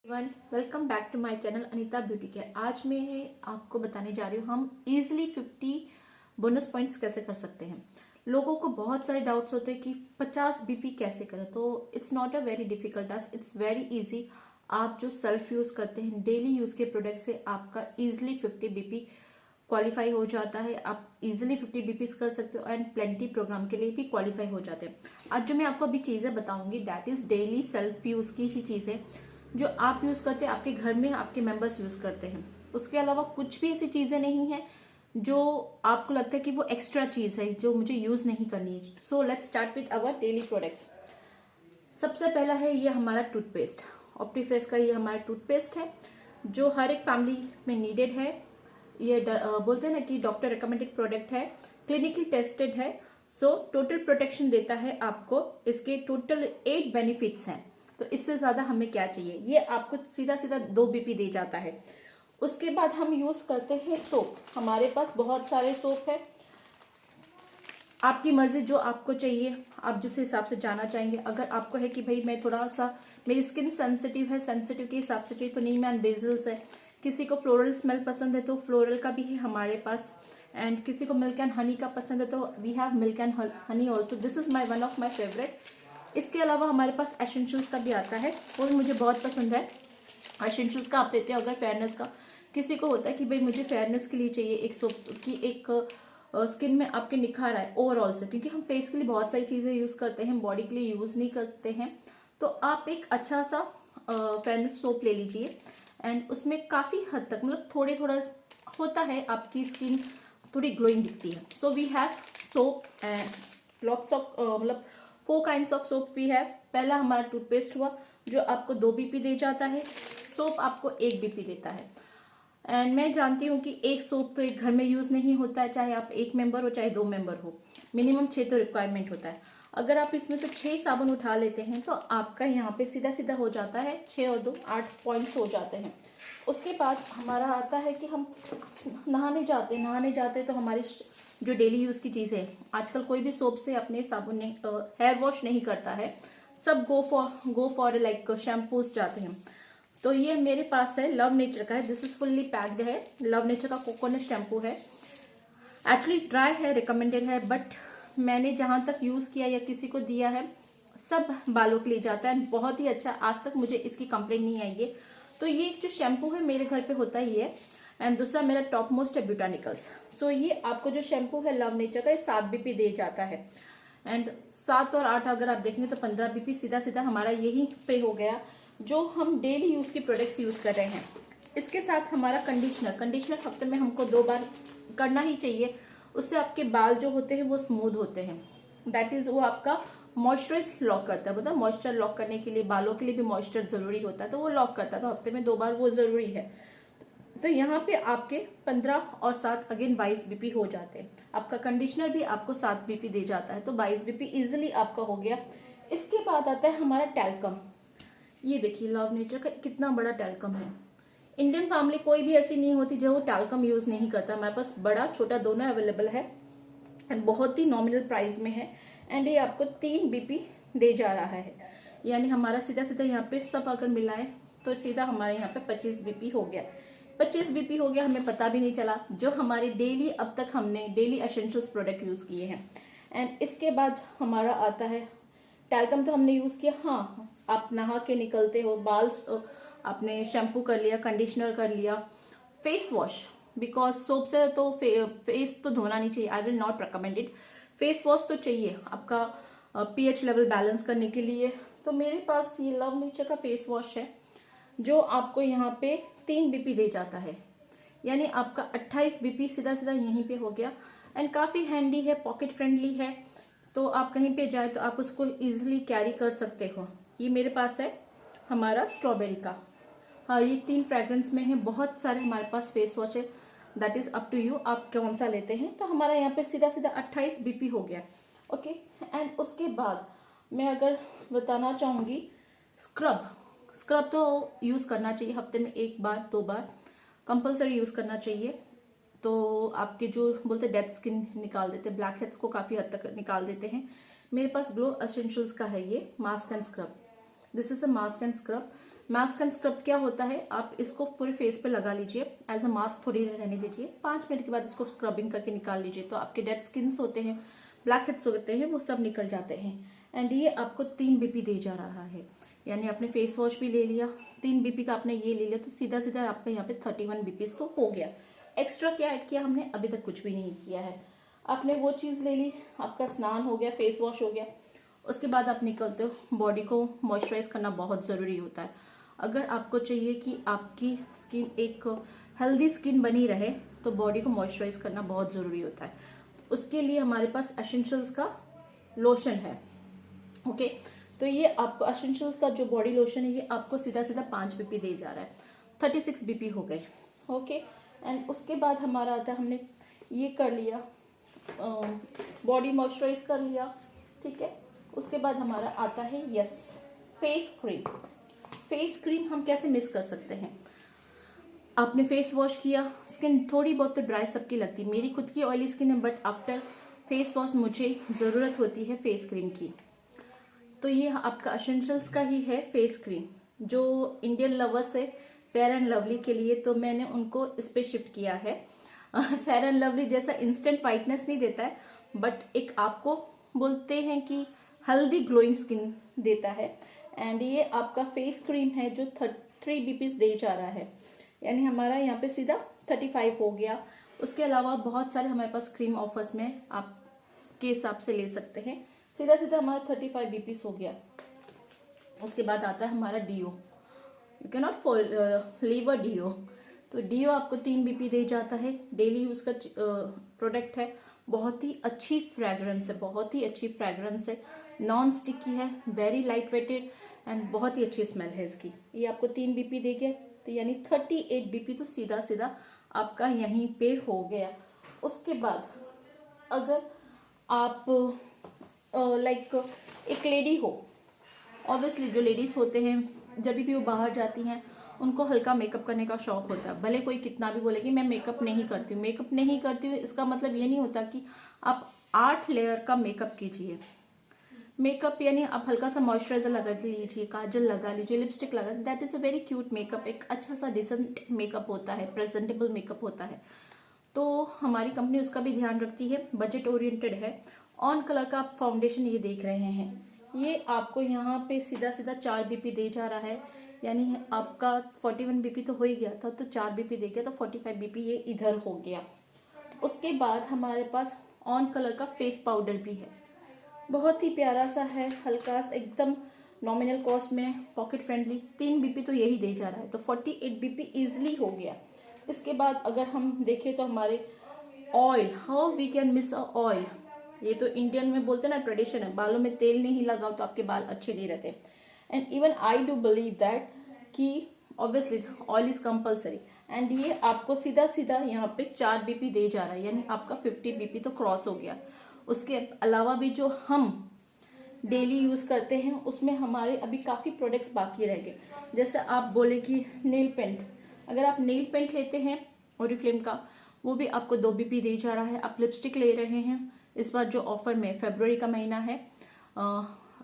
Everyone, welcome back to my channel Anita beauty care. आज मैं आपको बताने जा रही हूँ हम इजीली 50 बोनस पॉइंट्स कैसे कर सकते हैं। लोगों को बहुत सारे डाउट्स होते हैं कि 50 बीपी कैसे करें, तो it's not a very difficult task, it's very easy. आप जो सेल्फ यूज करते हैं, डेली यूज के प्रोडक्ट से आपका इजिली 50 बीपी क्वालिफाई हो जाता है। आप इजिली 50 बीपीज कर सकते हो एंड प्लेंटी प्रोग्राम के लिए भी क्वालिफाई हो जाते हैं। आज जो मैं आपको अभी चीजें बताऊंगी that is daily self use की ही चीजें जो आप यूज करते हैं, आपके घर में आपके मेंबर्स यूज करते हैं। उसके अलावा कुछ भी ऐसी चीजें नहीं है जो आपको लगता है कि वो एक्स्ट्रा चीज है जो मुझे यूज नहीं करनी है। So let's start with our daily products. सबसे पहला है ये हमारा टूथपेस्ट। ऑप्टीफ्रेश का ये हमारा टूथपेस्ट है जो हर एक फैमिली में नीडेड है। ये बोलते हैं ना कि डॉक्टर रिकमेंडेड प्रोडक्ट है, क्लिनिकली टेस्टेड है। सो टोटल प्रोटेक्शन देता है आपको। इसके टोटल 8 बेनिफिट्स हैं, तो इससे ज्यादा हमें क्या चाहिए। ये आपको सीधा सीधा 2 बीपी दे जाता है। उसके बाद हम यूज करते हैं सोप। हमारे पास बहुत सारे सोप है, आपकी मर्जी जो आपको चाहिए आप जिस हिसाब से जाना चाहेंगे। अगर आपको है कि भाई मैं थोड़ा सा, मेरी स्किन सेंसिटिव है, सेंसिटिव के हिसाब से चाहिए तो नीम एंड बेजल्स है। किसी को फ्लोरल स्मेल पसंद है तो फ्लोरल का भी है हमारे पास। एंड किसी को मिल्क एंड हनी का पसंद है तो we have milk and honey also. This is my one of my favourite. इसके अलावा हमारे पास एसेंशियल्स का भी आता है, वो भी मुझे बहुत पसंद है। एसेंशियल्स का आप लेते हो अगर फेयरनेस का, किसी को होता है कि भाई मुझे फेयरनेस के लिए चाहिए एक सोप की एक स्किन में आपके निखार आए ओवरऑल से, क्योंकि हम फेस के लिए बहुत सारी चीजें यूज करते हैं, बॉडी के लिए यूज नहीं करते हैं। तो आप एक अच्छा सा फेयरनेस सोप ले लीजिए एंड उसमें काफी हद तक मतलब थोड़े थोड़ा होता है आपकी स्किन थोड़ी ग्लोइंग दिखती है। So we have soap and lots of मतलब 4 kinds of soap we have. पहला हमारा टूथपेस्ट हुआ जो आपको 2 बीपी दे जाता है। सोप आपको 1 बीपी देता है। एंड मैं जानती हूँ कि एक सोप तो एक घर में यूज नहीं होता है, चाहे आप 1 मेंबर हो चाहे 2 मेंबर हो, मिनिमम 6 तो रिक्वायरमेंट होता है। अगर आप इसमें से 6 साबुन उठा लेते हैं तो आपका यहाँ पे सीधा सीधा हो जाता है 6 और 2 8 पॉइंट्स हो जाते हैं। उसके बाद हमारा आता है कि हम नहाने जाते तो हमारी जो डेली यूज की चीजें, आजकल कोई भी सोप से अपने साबुन नहीं हेयर वॉश नहीं करता है, सब गो फॉर लाइक शैम्पूज जाते हैं। तो ये मेरे पास है, लव नेचर का है, दिस इज फुल्ली पैक्ड है। लव नेचर का कोकोनट शैम्पू है, एक्चुअली ड्राई है, रिकमेंडेड है, बट मैंने जहां तक यूज किया या किसी को दिया है सब बालों के लिए जाता है, बहुत ही अच्छा। आज तक मुझे इसकी कंप्लेंट नहीं आई है। तो ये जो शैम्पू है मेरे घर पे होता ही है। एंड दूसरा मेरा टॉप मोस्ट है ब्यूटानिकल्स। सो ये आपको जो शैम्पू है लव नेचर का, 7 बीपी दे जाता है। एंड 7 और 8 अगर आप देखेंगे तो 15 बीपी सीधा सीधा हमारा यही पे हो गया जो हम डेली यूज की प्रोडक्ट्स यूज कर रहे हैं। इसके साथ हमारा कंडीशनर हफ्ते में हमको 2 बार करना ही चाहिए। उससे आपके बाल जो होते हैं वो स्मूथ होते हैं। दैट इज वो आपका मॉइस्चराइज लॉक करता है। मतलब मॉइस्चर लॉक करने के लिए, बालों के लिए भी मॉइस्चर जरूरी होता है, तो वो लॉक करता है, तो हफ्ते में 2 बार वो जरूरी है। तो यहाँ पे आपके 15 और 7 अगेन 22 बीपी हो जाते हैं। आपका कंडीशनर भी आपको 7 बीपी दे जाता है, तो 22 बीपी इजिली आपका हो गया। इसके बाद आता है हमारा टैल्कम। ये देखिए लव नेचर का कितना बड़ा टैल्कम है। इंडियन फैमिली कोई भी ऐसी नहीं होती जो टैल्कम यूज नहीं करता। हमारे पास बड़ा छोटा दोनों अवेलेबल है एंड बहुत ही नॉमिनल प्राइस में है। एंड ये आपको 3 बीपी दे जा रहा है, यानी हमारा सीधा सीधा यहाँ पे सब अगर मिलाए तो सीधा हमारे यहाँ पे 25 बीपी हो गया। 25 बीपी हो गया, हमें पता भी नहीं चला, जो हमारे डेली अब तक हमने डेली एसेंशियल्स प्रोडक्ट यूज किए हैं। एंड इसके बाद हमारा आता है टैल्कम, तो हमने यूज किया। हाँ, आप नहा के निकलते हो, बाल आपने शैम्पू कर लिया, कंडीशनर कर लिया, फेस वॉश, बिकॉज सोप से तो फेस तो धोना नहीं चाहिए, I will not recommend it. Face wash तो चाहिए आपका पीएच लेवल बैलेंस करने के लिए। तो मेरे पास ये लव नेचर का फेस वॉश है जो आपको यहाँ पे 3 बीपी दे जाता है, यानी आपका 28 बीपी सीधा सीधा यहीं पे हो गया। एंड काफी हैंडी है, पॉकेट फ्रेंडली है, तो आप कहीं पे जाए तो आप उसको इजिली कैरी कर सकते हो। ये मेरे पास है हमारा स्ट्रॉबेरी का। हाँ, ये 3 फ्रेग्रेंस में है। बहुत सारे हमारे पास फेस वॉश है, that is up to you, आप कौन सा लेते हैं। तो हमारा यहाँ पे सीधा सीधा 28 बीपी हो गया। ओके, एंड उसके बाद मैं अगर बताना चाहूंगी स्क्रब तो यूज करना चाहिए हफ्ते में 1 बार 2 बार कंपल्सरी यूज करना चाहिए। तो आपके जो बोलते डेड स्किन निकाल देते, ब्लैक हेड्स को काफी हद तक निकाल देते हैं। मेरे पास ग्लो एसेंशियल्स का है ये mask and scrub. This is a mask and scrub mask and scrub क्या होता है, आप इसको पूरे फेस पे लगा लीजिए, एज अ मास्क थोड़ी रहने दीजिए, 5 मिनट के बाद इसको स्क्रबिंग करके निकाल लीजिए, तो आपके डेड स्किन्स होते हैं, ब्लैक हेड्स होते हैं, वो सब निकल जाते हैं। एंड ये आपको 3 बीपी दे जा रहा है, यानी आपने फेस वॉश भी ले लिया, 3 बीपी का आपने ये ले लिया, तो सीधा सीधा आपका यहाँ पे 31 बीपी तो हो गया। एक्स्ट्रा क्या ऐड किया हमने, अभी तक कुछ भी नहीं किया है। आपने वो चीज़ ले ली, आपका स्नान हो गया, फेस वॉश हो गया, उसके बाद आप निकलते हो, बॉडी को मॉइस्चराइज करना बहुत ज़रूरी होता है। अगर आपको चाहिए कि आपकी स्किन एक हेल्दी स्किन बनी रहे, तो बॉडी को मॉइस्चराइज करना बहुत ज़रूरी होता है। उसके लिए हमारे पास एसेंशियल्स का लोशन है। ओके, तो ये आपको एसेंशियल्स का जो बॉडी लोशन है, ये आपको सीधा सीधा 5 बीपी दे जा रहा है, 36 बीपी हो गए। ओके, एंड उसके बाद हमारा आता है, हमने ये कर लिया, बॉडी मॉइस्चराइज कर लिया, ठीक है। उसके बाद हमारा आता है yes face cream. Face cream हम कैसे मिस कर सकते हैं, आपने फेस वॉश किया, स्किन थोड़ी बहुत तो ड्राई सबकी लगती है, मेरी खुद की ऑयली स्किन है, बट आफ्टर फेस वॉश मुझे ज़रूरत होती है फेस क्रीम की। तो ये आपका एसेंशियल्स का ही है फेस क्रीम, जो इंडियन लवर्स है फेयर एंड लवली के लिए, तो मैंने उनको इस पे शिफ्ट किया है। फेयर एंड लवली जैसा इंस्टेंट वाइटनेस नहीं देता है, बट एक आपको बोलते हैं कि हेल्दी ग्लोइंग स्किन देता है। एंड ये आपका फेस क्रीम है जो 3 बीपीज दे जा रहा है, यानी हमारा यहाँ पे सीधा 35 हो गया। उसके अलावा बहुत सारे हमारे पास क्रीम ऑफर्स में आपके हिसाब से ले सकते हैं, सीधा सीधा हमारा 35 बीपीस हो गया। उसके बाद आता है हमारा deo, you can not leave a deo, तो डीओ आपको 3 बीपी दे जाता है, डेली यूज का प्रोडक्ट है, बहुत ही अच्छी फ्रेग्रेंस है, बहुत ही अच्छी फ्रेग्रेंस है, नॉन स्टिकी है, वेरी लाइट वेटेड एंड बहुत ही अच्छी स्मेल है इसकी। ये आपको 3 बीपी दे गया, तो यानी 38 बीपी तो सीधा सीधा आपका यहीं पे हो गया। उसके बाद अगर आप लाइक एक लेडी हो, ऑब्वियसली जो लेडीज होते हैं जब भी वो बाहर जाती हैं उनको हल्का मेकअप करने का शौक होता है, भले कोई कितना भी बोले कि मैं मेकअप नहीं करती हूँ, मेकअप नहीं करती हूँ, इसका मतलब ये नहीं होता कि आप 8 लेयर का मेकअप कीजिए। मेकअप यानी आप हल्का सा मॉइस्चराइजर लगा लीजिए, काजल लगा लीजिए, लिपस्टिक लगा, that is a very cute makeup, एक अच्छा सा डिसेंट मेकअप होता है, प्रेजेंटेबल मेकअप होता है। तो हमारी कंपनी उसका भी ध्यान रखती है, बजट ओरिएंटेड है। ऑन कलर का आप फाउंडेशन ये देख रहे हैं, ये आपको यहाँ पे सीधा सीधा 4 बीपी दे जा रहा है, यानी आपका 41 बीपी तो हो ही गया था, तो 4 बीपी दे गया, तो 45 बीपी ये इधर हो गया। उसके बाद हमारे पास ऑन कलर का फेस पाउडर भी है, बहुत ही प्यारा सा है, हल्का सा एकदम नॉमिनल कॉस्ट में, पॉकेट फ्रेंडली, 3 बीपी तो यही दे जा रहा है, तो 48 बीपी इजिली हो गया। इसके बाद अगर हम देखें तो हमारे oil, how we can miss a oil, ये तो इंडियन में बोलते हैं ना ट्रेडिशन है, बालों में तेल नहीं लगाओ तो आपके बाल अच्छे नहीं रहते। And even I do believe that कि obviously oil is compulsory, and ये आपको सीधा सीधा यहाँ पे 4 बीपी दे जा रहा है, यानी आपका 50 बीपी तो क्रॉस हो गया। उसके अलावा भी जो हम डेली यूज करते हैं उसमें हमारे अभी काफी प्रोडक्ट्स बाकी रह गए, जैसे आप बोले कि नेल पेंट, अगर आप नेल पेंट लेते हैं ओरिफ्लेम का, वो भी आपको 2 बीपी दे जा रहा है। आप लिपस्टिक ले रहे हैं, इस बार जो ऑफर में, फरवरी का महीना है,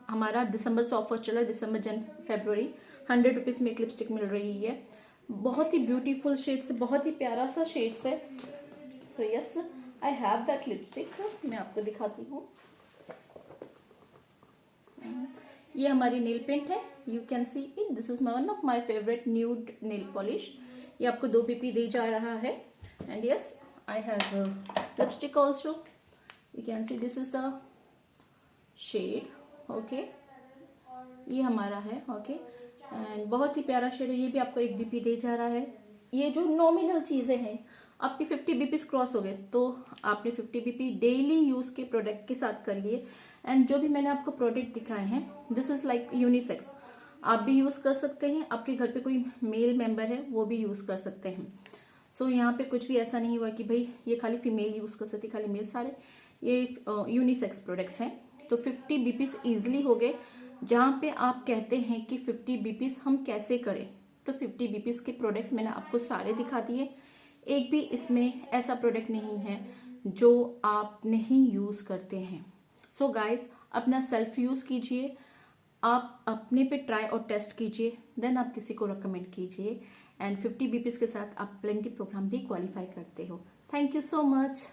हमारा दिसंबर से ऑफर चला, दिसंबर जन फरवरी, 100 रुपीज में एक लिपस्टिक मिल रही है, बहुत ही ब्यूटीफुल शेड्स है, बहुत ही प्यारा सा शेड्स है। So yes I have that lipstick, मैं आपको दिखाती हूँ। ये हमारी नेल पेंट है, you can see it, this is one of my favourite nude nail polish, ये आपको 2 बीपी दे जा रहा है। And yes I have lipstick also, you can see this is the shade, okay, ये हमारा है, ओके, एंड बहुत ही प्यारा शेड है, ये भी आपको 1 बीपी दे जा रहा है। ये जो नॉमिनल चीजें हैं आपकी 50 बीपीज क्रॉस हो गए, तो आपने 50 बीपी डेली यूज के प्रोडक्ट के साथ कर लिए। एंड जो भी मैंने आपको प्रोडक्ट दिखाए हैं, दिस इज लाइक यूनिसेक्स, आप भी यूज कर सकते हैं, आपके घर पे कोई मेल मेंबर है वो भी यूज कर सकते हैं। सो यहाँ पे कुछ भी ऐसा नहीं हुआ कि भाई ये खाली फीमेल यूज कर सकती, खाली मेल, सारे ये यूनिसेक्स प्रोडक्ट्स हैं। तो 50 बीपीज ईजिली हो गए। जहाँ पे आप कहते हैं कि 50 बीपीज हम कैसे करें, तो 50 बीपीज के प्रोडक्ट्स मैंने आपको सारे दिखा दिए, एक भी इसमें ऐसा प्रोडक्ट नहीं है जो आप नहीं यूज करते हैं। सो गाइस अपना सेल्फ यूज कीजिए, आप अपने पे ट्राई और टेस्ट कीजिए, देन आप किसी को रिकमेंड कीजिए, एंड 50 बीपीज के साथ आप प्लेंटी प्रोग्राम भी क्वालिफाई करते हो। Thank you so much.